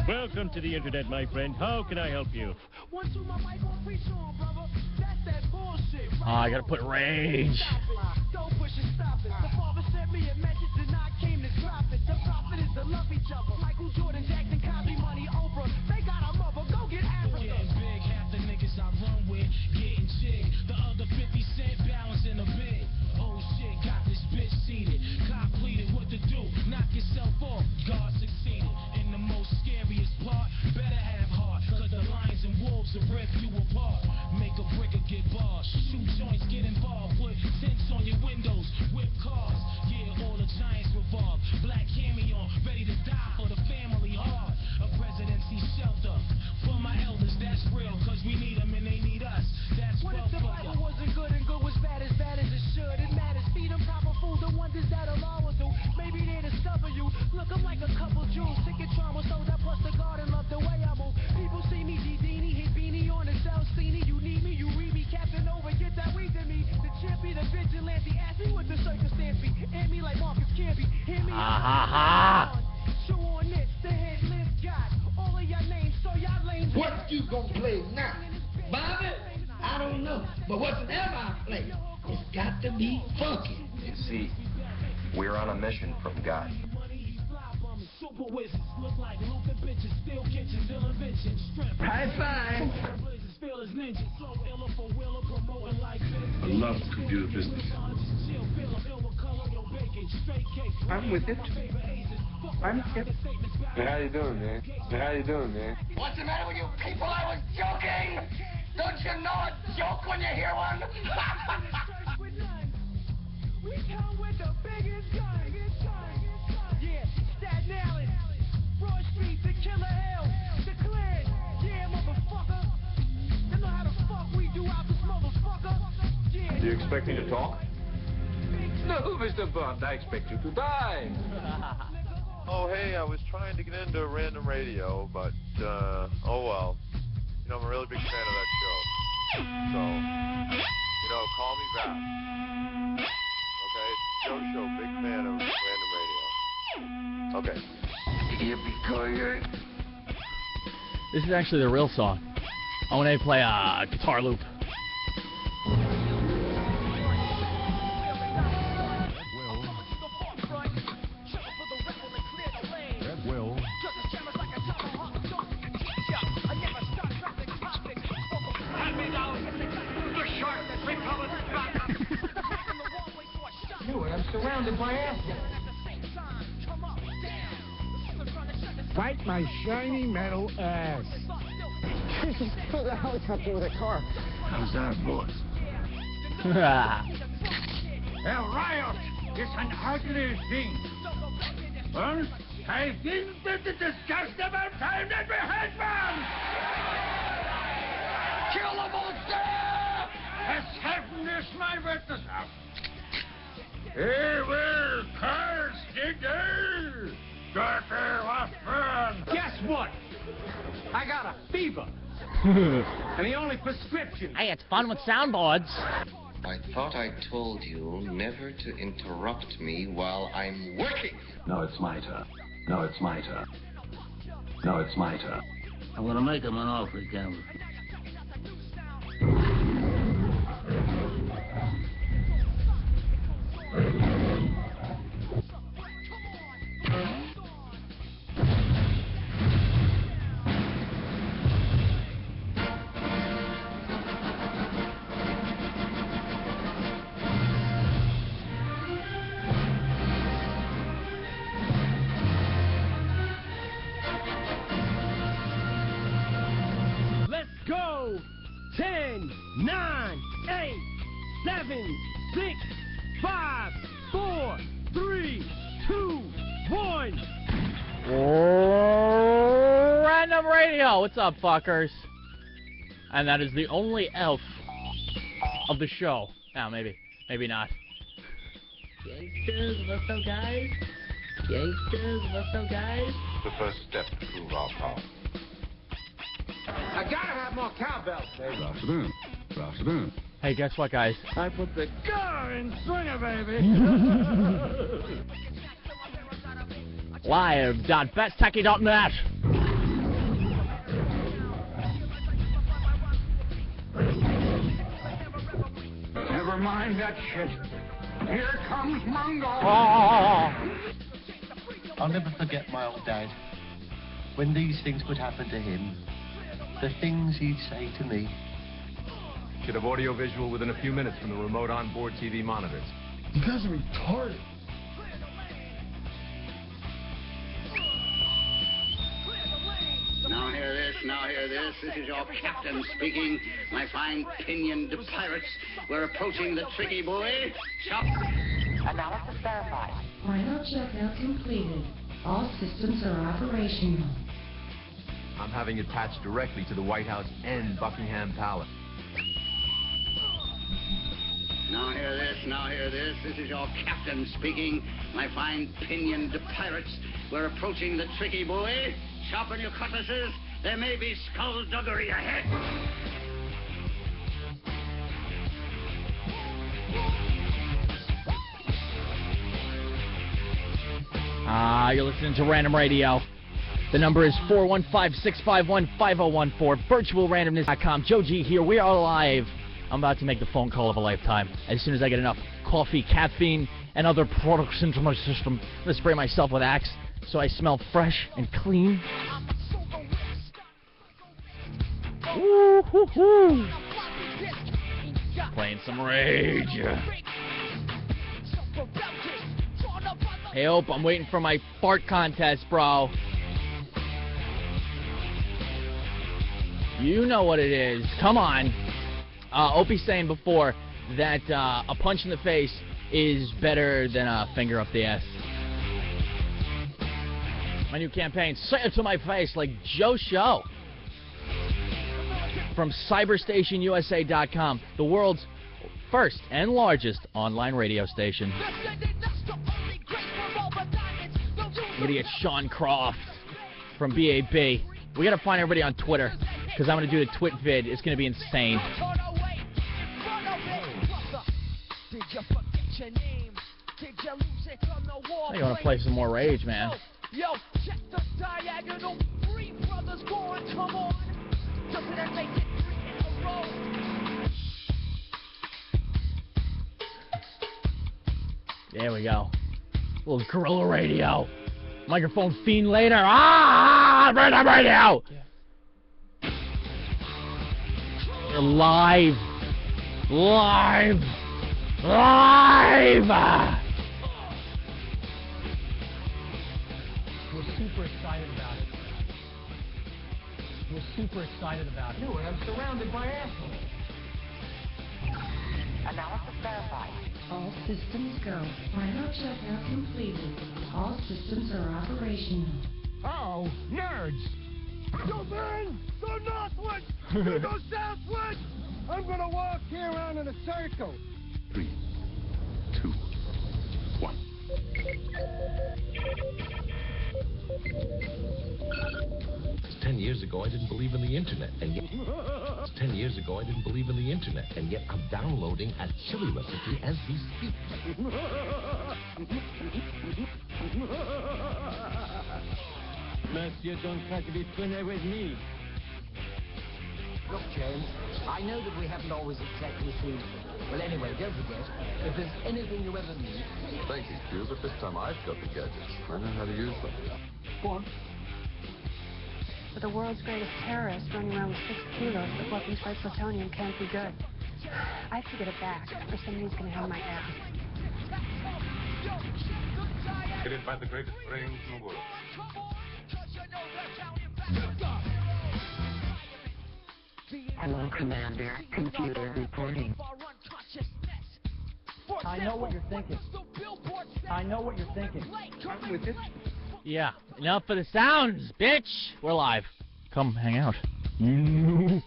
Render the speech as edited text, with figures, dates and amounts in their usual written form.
Welcome to the internet, my friend. How can I help you? I gotta put rage. Don't push it, stop it. The father sent me a message and I came to drop it. The prophet is to love each other. Michael Jordan, Jackson, Cosby, Money, Oprah. They got a mother. Go get Africa. Big, half the niggas I run with getting jig. The other 50 cent balance in a bid. Oh shit, got this bitch seated. Cop pleaded what to do. Knock yourself off. God succeeded. In the most scariest part, better have heart. Cause the lions and wolves will rip you apart. Make a brick or get bars. Shoot joints, get involved. Put tents on your windows. Whip cars. Yeah, all the giants revolve. Black cami on, ready to die for the family hard. A presidency shelter for my elders, that's real. Cause we need them and they need us. That's what if the Bible wasn't good and good was bad as it should? It matters. Feed them proper food, the wonders that Allah will do. Maybe they discover you. Look, I'm like a couple Jews. Sick and trauma, so that plus the garden love the way I move. People see me, G-Dini, hit beanie on the cell scene. You need me, you read me, Captain Over, get that weed to me. The champion, the vigilante, ask me what the circumstance be. Hit me like Marcus Camby. Hear me show on this, the head lift God. All of your names, so y'all lame. What you gonna play now? Bobby? I don't know. But whatever I play, it's got to be funky. You see, we're on a mission from God. High five. I love computer business. I'm with it. I'm hip. Hey, how you doing, man? Hey, how you doing, man? What's the matter with you people? I was joking. Don't you know a joke when you hear one? We come with the biggest gun. Yeah, Staten Island, Broad Street, the Killer Hill, the Clan. Yeah, motherfucker. You know how the fuck we do out this motherfucker. Yeah. Do you expect me to talk? No, Mr. Bond, I expect you to die. Oh, hey, I was trying to get into random radio, but, oh well. You know, I'm a really big fan of that show. So, you know, call me back. Okay? Joe Show, big fan of random radio. Okay. Yippee-ki-yay. This is actually the real song. I want to play a guitar loop. I'm surrounded by assholes. Bite my shiny metal ass. Who the hell happened with a car? How's our boss? A riot is an ugly thing. Well, I think that it is just about time that we had one. Kill them all, sir! As heaven is my witness. He will curse the day that he was born. Guess what? I got a fever. And the only prescription... Hey, it's fun with soundboards. I thought I told you never to interrupt me while I'm working. No, it's my turn. No, it's my turn. No, it's my turn. I'm gonna make him an offer again. Let's go! 10, 9, 8, 7, 6, 5, 4, 3, 2, 1. Random Radio. What's up, fuckers? And that is the only elf of the show. Now, maybe not. Gangsters, what's up, guys? Gangsters, what's up, guys? The first step to prove our power. I gotta have more cowbells, baby. Afternoon. Afternoon. Hey, guess what, guys? I put the car in swinger, baby. Live.betstechie.net. Never mind that shit. Here comes Mungo. I'll never forget my old dad. When these things would happen to him, the things he'd say to me. Should have audio-visual within a few minutes from the remote onboard TV monitors. You guys are retarded. Now hear this, now hear this. This is your captain speaking. My fine pinioned pirates. We're approaching the tricky buoy. Chop. Analysis verified. Final checkout completed. All systems are operational. I'm having it patched directly to the White House and Buckingham Palace. Now hear this, now hear this. This is your captain speaking. My fine pinioned pirates. We're approaching the tricky buoy. Sharpen your cutlasses. There may be skullduggery ahead. You're listening to Random Radio. The number is 415-651-5014. VirtualRandomness.com. Joe G here. We are live. I'm about to make the phone call of a lifetime. As soon as I get enough coffee, caffeine, and other products into my system, I'm going to spray myself with Axe so I smell fresh and clean. Woo-hoo-hoo. Playing some Rage. Hey, Ope, I'm waiting for my fart contest, bro. You know what it is. Come on. Opie's saying before that a punch in the face is better than a finger up the ass. My new campaign, say it to my face like Joe Show. From CyberstationUSA.com, the world's first and largest online radio station. I'm going to get Sean Croft from BAB. We got to find everybody on Twitter, because I'm going to do the twit vid. It's going to be insane. I want to play some more Rage, man. Yo, check the diagonal. 3 brothers going, come on. Doesn't that make it 3 in a row? There we go. A little guerrilla radio. Microphone fiend later. Random Radio. You're live. Live. We're super excited about it. We're super excited about it. No, I'm surrounded by assholes. Analysis verified. All systems go. Final checkout completed. All systems are operational. Oh, nerds! Go burn! Go northward! Go southward! I'm gonna walk here around in a circle. 3, 2, 1. 10 years ago, I didn't believe in the internet, and yet 10 years ago, I didn't believe in the internet, and yet I'm downloading a chili recipe as we speak. Monsieur, don't try to be funny with me. Look, James, I know that we haven't always exactly seen. Well, anyway, don't forget, if there's anything you ever need... Thank you, Q, but this time I've got the gadgets. I know how to use them. Go on. But the world's greatest terrorist running around with 6 kilos of weapons-grade plutonium can't be good. I have to get it back, or somebody's going to have my ass. Created by the greatest brains in the world. Hello, Commander. Computer reporting. I know what you're thinking. I know what you're thinking. I'm with it. Yeah, enough for the sounds, bitch. We're live. Come hang out.